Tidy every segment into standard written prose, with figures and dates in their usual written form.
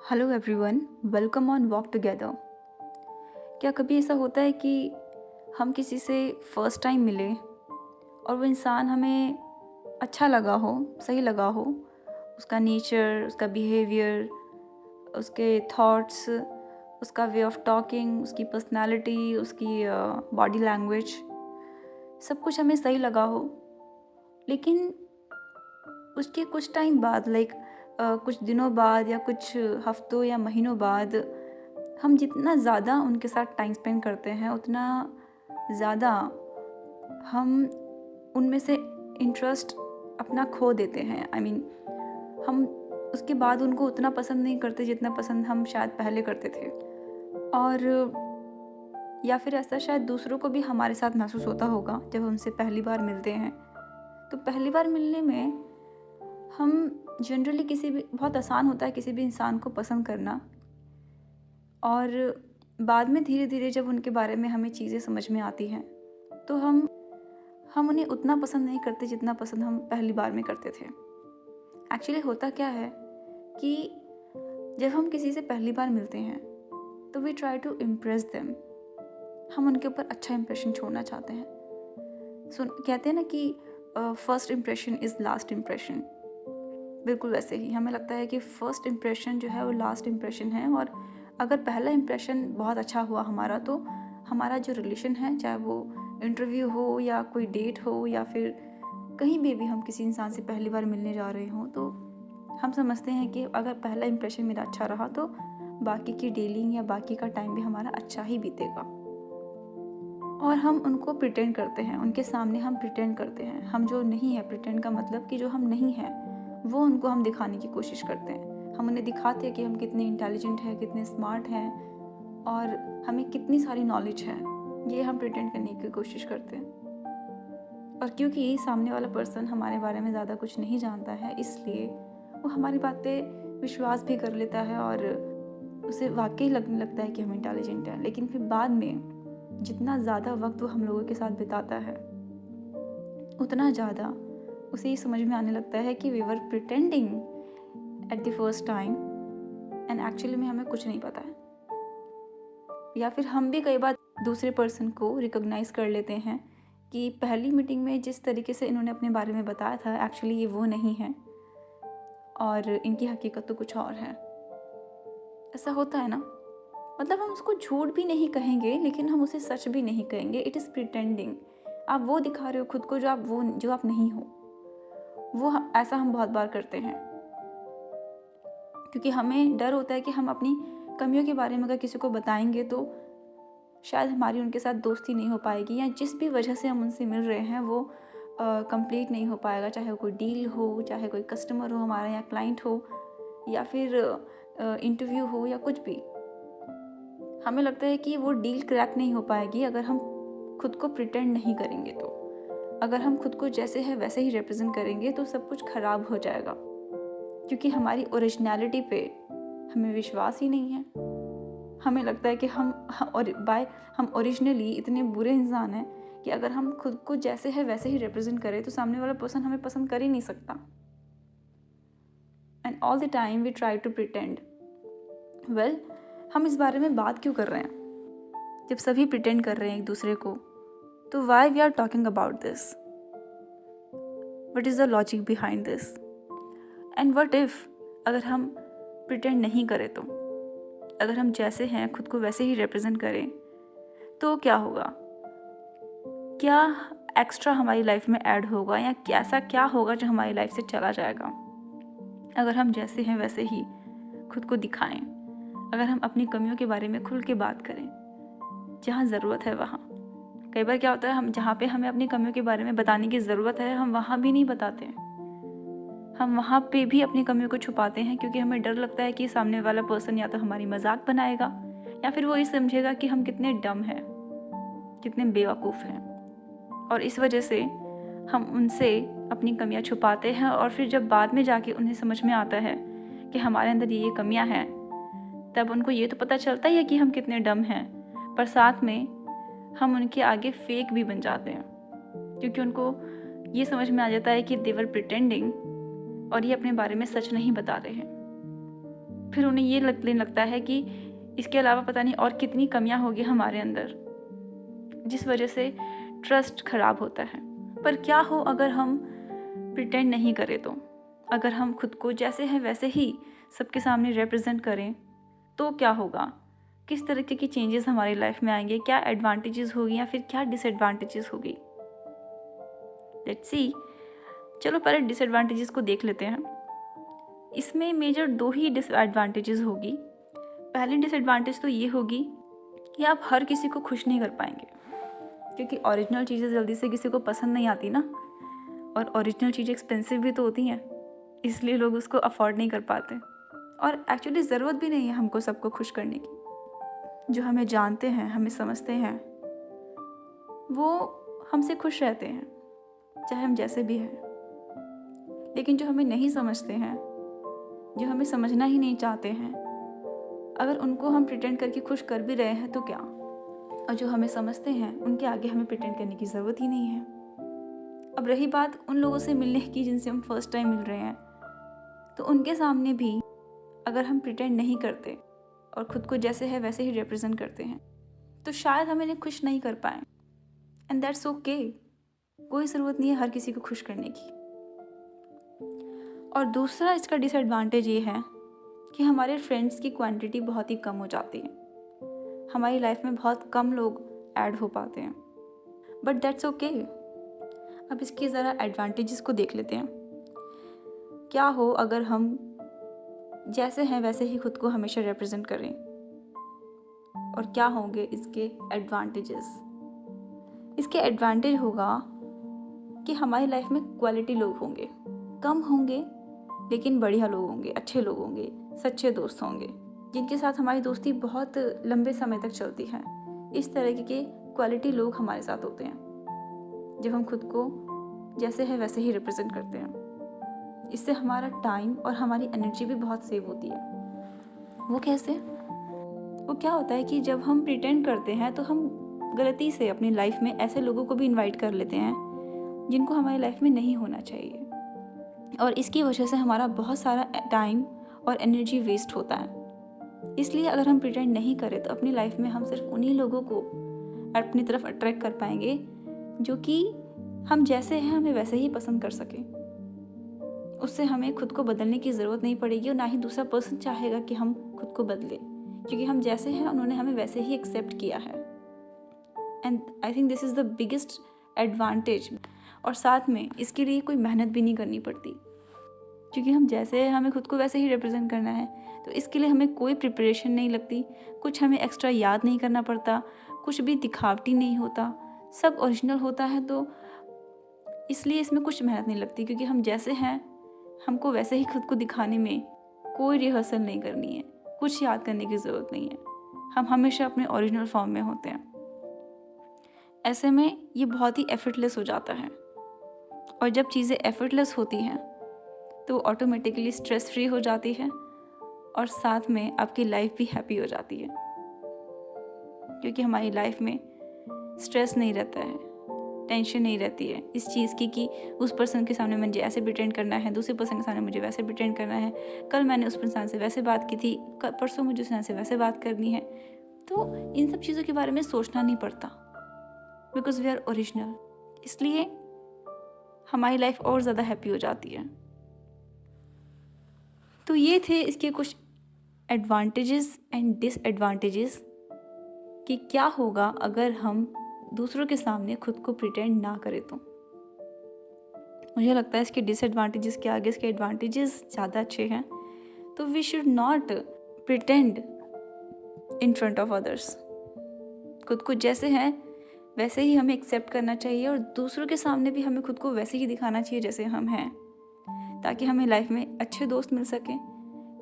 Hello everyone, welcome on walk together. क्या कभी ऐसा होता है कि हम किसी से फर्स्ट टाइम मिले और वो इंसान हमें अच्छा लगा हो, सही लगा हो, उसका नेचर, उसका बिहेवियर, उसके थॉट्स, उसका वे ऑफ टॉकिंग, उसकी पर्सनालिटी, उसकी बॉडी लैंग्वेज, सब कुछ हमें सही लगा हो, लेकिन उसके कुछ टाइम बाद कुछ दिनों बाद या कुछ हफ्तों या महीनों बाद हम जितना ज़्यादा उनके साथ टाइम स्पेंड करते हैं उतना ज़्यादा हम उनमें से इंटरेस्ट अपना खो देते हैं। हम उसके बाद उनको उतना पसंद नहीं करते जितना पसंद हम शायद पहले करते थे। और या फिर ऐसा शायद दूसरों को भी हमारे साथ महसूस होता होगा जब हमसे पहली बार मिलते हैं। तो पहली बार मिलने में हम जनरली बहुत आसान होता है किसी भी इंसान को पसंद करना, और बाद में धीरे धीरे जब उनके बारे में हमें चीज़ें समझ में आती हैं तो हम उन्हें उतना पसंद नहीं करते जितना पसंद हम पहली बार में करते थे। एक्चुअली होता क्या है कि जब हम किसी से पहली बार मिलते हैं तो we try to impress them. हम उनके ऊपर अच्छा इंप्रेशन छोड़ना चाहते हैं। कहते हैं ना कि first impression is last impression. बिल्कुल वैसे ही हमें लगता है कि फ़र्स्ट इम्प्रेशन जो है वो लास्ट इम्प्रेशन है, और अगर पहला इम्प्रेशन बहुत अच्छा हुआ हमारा तो हमारा जो रिलेशन है, चाहे वो इंटरव्यू हो या कोई डेट हो या फिर कहीं भी हम किसी इंसान से पहली बार मिलने जा रहे हों, तो हम समझते हैं कि अगर पहला इम्प्रेशन मेरा अच्छा रहा तो बाकी की डीलिंग या बाकी का टाइम भी हमारा अच्छा ही बीतेगा। और हम उनको प्रिटेंड करते हैं, उनके सामने हम प्रिटेंड करते हैं। हम जो नहीं है, प्रिटेंड का मतलब कि जो हम नहीं हैं वो उनको हम दिखाने की कोशिश करते हैं। हम उन्हें दिखाते हैं कि हम कितने इंटेलिजेंट हैं, कितने स्मार्ट हैं और हमें कितनी सारी नॉलेज है। ये हम प्रिटेंड करने की कोशिश करते हैं। और क्योंकि सामने वाला पर्सन हमारे बारे में ज़्यादा कुछ नहीं जानता है, इसलिए वो हमारी बात पे विश्वास भी कर लेता है और उसे वाकई लगने लगता है कि हम इंटेलिजेंट हैं। लेकिन फिर बाद में जितना ज़्यादा वक्त वो हम लोगों के साथ बिताता है उतना ज़्यादा उसे ये समझ में आने लगता है कि we were pretending at the first time and actually में हमें कुछ नहीं पता है। या फिर हम भी कई बार दूसरे पर्सन को रिकॉग्नाइज कर लेते हैं कि पहली मीटिंग में जिस तरीके से इन्होंने अपने बारे में बताया था एक्चुअली ये वो नहीं है और इनकी हकीकत तो कुछ और है। ऐसा होता है ना। मतलब हम उसको झूठ भी नहीं कहेंगे लेकिन हम उसे सच भी नहीं कहेंगे। It is pretending. आप वो दिखा रहे हो खुद को जो आप नहीं हो। ऐसा हम बहुत बार करते हैं क्योंकि हमें डर होता है कि हम अपनी कमियों के बारे में अगर किसी को बताएंगे तो शायद हमारी उनके साथ दोस्ती नहीं हो पाएगी, या जिस भी वजह से हम उनसे मिल रहे हैं वो कंप्लीट नहीं हो पाएगा। चाहे वो कोई डील हो, चाहे कोई कस्टमर हो हमारा या क्लाइंट हो, या फिर इंटरव्यू हो या कुछ भी। हमें लगता है कि वो डील क्रैक नहीं हो पाएगी अगर हम खुद को प्रिटेंड नहीं करेंगे। तो अगर हम खुद को जैसे है वैसे ही रिप्रेजेंट करेंगे तो सब कुछ ख़राब हो जाएगा, क्योंकि हमारी ओरिजिनलिटी पे हमें विश्वास ही नहीं है। हमें लगता है कि हम ओरिजिनली इतने बुरे इंसान हैं कि अगर हम खुद को जैसे है वैसे ही रिप्रेजेंट करें तो सामने वाला पर्सन हमें पसंद कर ही नहीं सकता। And all the time we try to pretend. Well, हम इस बारे में बात क्यों कर रहे हैं जब सभी प्रिटेंड कर रहे हैं एक दूसरे को? तो why we are talking about this? What is the logic behind this? And what if अगर हम प्रिटेंड नहीं करें तो, अगर हम जैसे हैं खुद को वैसे ही रिप्रेजेंट करें तो क्या होगा? क्या एक्स्ट्रा हमारी लाइफ में ऐड होगा, या ऐसा क्या होगा जो हमारी लाइफ से चला जाएगा अगर हम जैसे हैं वैसे ही खुद को दिखाएं? अगर हम अपनी कमियों के बारे में खुल के बात करें जहाँ ज़रूरत है वहाँ। कई बार क्या होता है, हम जहाँ पे हमें अपनी कमियों के बारे में बताने की ज़रूरत है हम वहाँ भी नहीं बताते हैं। हम वहाँ पे भी अपनी कमियों को छुपाते हैं क्योंकि हमें डर लगता है कि सामने वाला पर्सन या तो हमारी मजाक बनाएगा या फिर वो ये समझेगा कि हम कितने डम हैं, कितने बेवकूफ़ हैं। और इस वजह से हम उनसे अपनी कमियां छुपाते हैं, और फिर जब बाद में जाके उन्हें समझ में आता है कि हमारे अंदर ये कमियां हैं, तब उनको ये तो पता चलता ही है कि हम कितने डम हैं, पर साथ में हम उनके आगे फेक भी बन जाते हैं क्योंकि उनको ये समझ में आ जाता है कि दे वर प्रिटेंडिंग और ये अपने बारे में सच नहीं बता रहे हैं। फिर उन्हें ये लगने लगता है कि इसके अलावा पता नहीं और कितनी कमियां होगी हमारे अंदर, जिस वजह से ट्रस्ट खराब होता है। पर क्या हो अगर हम प्रिटेंड नहीं करें तो, अगर हम खुद को जैसे हैं वैसे ही सबके सामने रिप्रेजेंट करें तो क्या होगा? किस तरीके की चेंजेस हमारी लाइफ में आएंगे? क्या एडवांटेजेस होगी या फिर क्या डिसएडवांटेजेस होगी? Let's see. चलो पहले डिसएडवांटेजेस को देख लेते हैं। इसमें मेजर 2 ही डिसएडवांटेजेस होगी। पहली डिसएडवांटेज तो ये होगी कि आप हर किसी को खुश नहीं कर पाएंगे, क्योंकि ओरिजिनल चीज़ें जल्दी से किसी को पसंद नहीं आती ना, और ओरिजिनल चीज़ें एक्सपेंसिव भी तो होती हैं, इसलिए लोग उसको अफोर्ड नहीं कर पाते। और एक्चुअली ज़रूरत भी नहीं है हमको सबको खुश करने की। जो हमें जानते हैं, हमें समझते हैं, वो हमसे खुश रहते हैं, चाहे हम जैसे भी हैं। लेकिन जो हमें नहीं समझते हैं, जो हमें समझना ही नहीं चाहते हैं, अगर उनको हम प्रिटेंड करके खुश कर भी रहे हैं तो क्या? और जो हमें समझते हैं, उनके आगे हमें प्रिटेंड करने की ज़रूरत ही नहीं है। अब रही बात उन लोगों से मिलने की जिनसे हम फर्स्ट टाइम मिल रहे हैं, तो उनके सामने भी अगर हम प्रिटेंड नहीं करते और ख़ुद को जैसे है वैसे ही रिप्रेजेंट करते हैं, तो शायद हम इन्हें खुश नहीं कर पाएँ। And that's okay. कोई ज़रूरत नहीं है हर किसी को खुश करने की। और दूसरा इसका डिसएडवांटेज ये है कि हमारे फ्रेंड्स की क्वांटिटी बहुत ही कम हो जाती है। हमारी लाइफ में बहुत कम लोग ऐड हो पाते हैं, बट दैट्स ओके। अब इसके ज़रा एडवांटेजेस को देख लेते हैं। क्या हो अगर हम जैसे हैं वैसे ही खुद को हमेशा रिप्रेजेंट करें, और क्या होंगे इसके एडवांटेजेस? इसके एडवांटेज होगा कि हमारी लाइफ में क्वालिटी लोग होंगे, कम होंगे लेकिन बढ़िया लोग होंगे, अच्छे लोग होंगे, सच्चे दोस्त होंगे, जिनके साथ हमारी दोस्ती बहुत लंबे समय तक चलती है। इस तरह के क्वालिटी लोग हमारे साथ होते हैं जब हम खुद को जैसे है वैसे ही रिप्रेजेंट करते हैं। इससे हमारा टाइम और हमारी एनर्जी भी बहुत सेव होती है। वो कैसे? वो क्या होता है कि जब हम प्रिटेंड करते हैं तो हम गलती से अपनी लाइफ में ऐसे लोगों को भी इनवाइट कर लेते हैं जिनको हमारी लाइफ में नहीं होना चाहिए, और इसकी वजह से हमारा बहुत सारा टाइम और एनर्जी वेस्ट होता है। इसलिए अगर हम प्रिटेंड नहीं करें तो अपनी लाइफ में हम सिर्फ उन्हीं लोगों को अपनी तरफ अट्रैक्ट कर पाएंगे जो कि हम जैसे हैं हमें वैसे ही पसंद कर सकें। उससे हमें खुद को बदलने की ज़रूरत नहीं पड़ेगी, और ना ही दूसरा पर्सन चाहेगा कि हम खुद को बदलें, क्योंकि हम जैसे हैं उन्होंने हमें वैसे ही एक्सेप्ट किया है। And I think this is the biggest advantage. और साथ में इसके लिए कोई मेहनत भी नहीं करनी पड़ती, क्योंकि हम जैसे हमें खुद को वैसे ही रिप्रेजेंट करना है, तो इसके लिए हमें कोई प्रिपरेशन नहीं लगती, कुछ हमें एक्स्ट्रा याद नहीं करना पड़ता, कुछ भी दिखावटी नहीं होता, सब ओरिजिनल होता है। तो इसलिए इसमें कुछ मेहनत नहीं लगती, क्योंकि हम जैसे हैं हमको वैसे ही खुद को दिखाने में कोई रिहर्सल नहीं करनी है, कुछ याद करने की ज़रूरत नहीं है। हम हमेशा अपने ओरिजिनल फॉर्म में होते हैं। ऐसे में ये बहुत ही एफर्टलेस हो जाता है, और जब चीज़ें एफर्टलेस होती हैं तो ऑटोमेटिकली स्ट्रेस फ्री हो जाती है, और साथ में आपकी लाइफ भी हैप्पी हो जाती है, क्योंकि हमारी लाइफ में स्ट्रेस नहीं रहता है, टेंशन नहीं रहती है इस चीज़ की कि उस पर्सन के सामने मुझे ऐसे प्रिटेंड करना है, दूसरे पर्सन के सामने मुझे वैसे प्रिटेंड करना है, कल मैंने उस पर्सन से वैसे बात की थी, परसों मुझे उससे से वैसे बात करनी है। तो इन सब चीज़ों के बारे में सोचना नहीं पड़ता, बिकॉज वी आर ओरिजिनल। इसलिए हमारी लाइफ और ज़्यादा हैप्पी हो जाती है। तो ये थे इसके कुछ एडवांटेजेस एंड डिसएडवांटेजेस कि क्या होगा अगर हम दूसरों के सामने खुद को प्रिटेंड ना करें। तो मुझे लगता है इसके डिसएडवांटेजेस के आगे इसके एडवांटेजेस ज़्यादा अच्छे हैं। तो we should not pretend in front of others. खुद को जैसे हैं वैसे ही हमें एक्सेप्ट करना चाहिए, और दूसरों के सामने भी हमें खुद को वैसे ही दिखाना चाहिए जैसे हम हैं, ताकि हमें लाइफ में अच्छे दोस्त मिल सकें,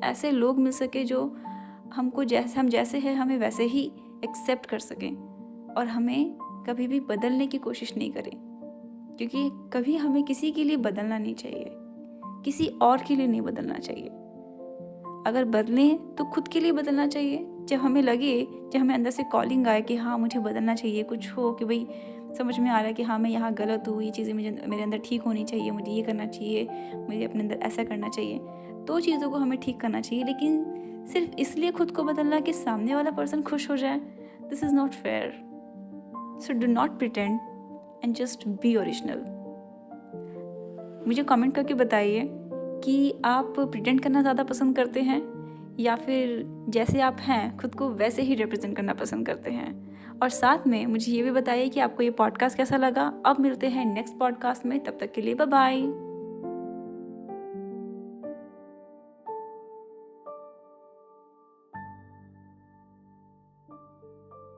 ऐसे लोग मिल सके जो हमको हम जैसे हैं हमें वैसे ही एक्सेप्ट कर सकें, और हमें कभी भी बदलने की कोशिश नहीं करें, क्योंकि कभी हमें किसी के लिए बदलना नहीं चाहिए, किसी और के लिए नहीं बदलना चाहिए। अगर बदलें तो खुद के लिए बदलना चाहिए। जब हमें लगे, जब हमें अंदर से कॉलिंग आए कि हाँ मुझे बदलना चाहिए, कुछ हो कि भाई समझ में आ रहा है कि हाँ मैं यहाँ गलत हूँ, ये चीज़ें मुझे मेरे अंदर ठीक होनी चाहिए, मुझे ये करना चाहिए, मुझे अपने अंदर ऐसा करना चाहिए, तो चीज़ों को हमें ठीक करना चाहिए। लेकिन सिर्फ इसलिए खुद को बदलना कि सामने वाला पर्सन खुश हो जाए, this is not fair. So do not pretend and just be original. मुझे कमेंट करके बताइए कि आप प्रिटेंड करना ज़्यादा पसंद करते हैं या फिर जैसे आप हैं खुद को वैसे ही रिप्रेजेंट करना पसंद करते हैं। और साथ में मुझे ये भी बताइए कि आपको ये पॉडकास्ट कैसा लगा। अब मिलते हैं नेक्स्ट पॉडकास्ट में, तब तक के लिए बाय बाय।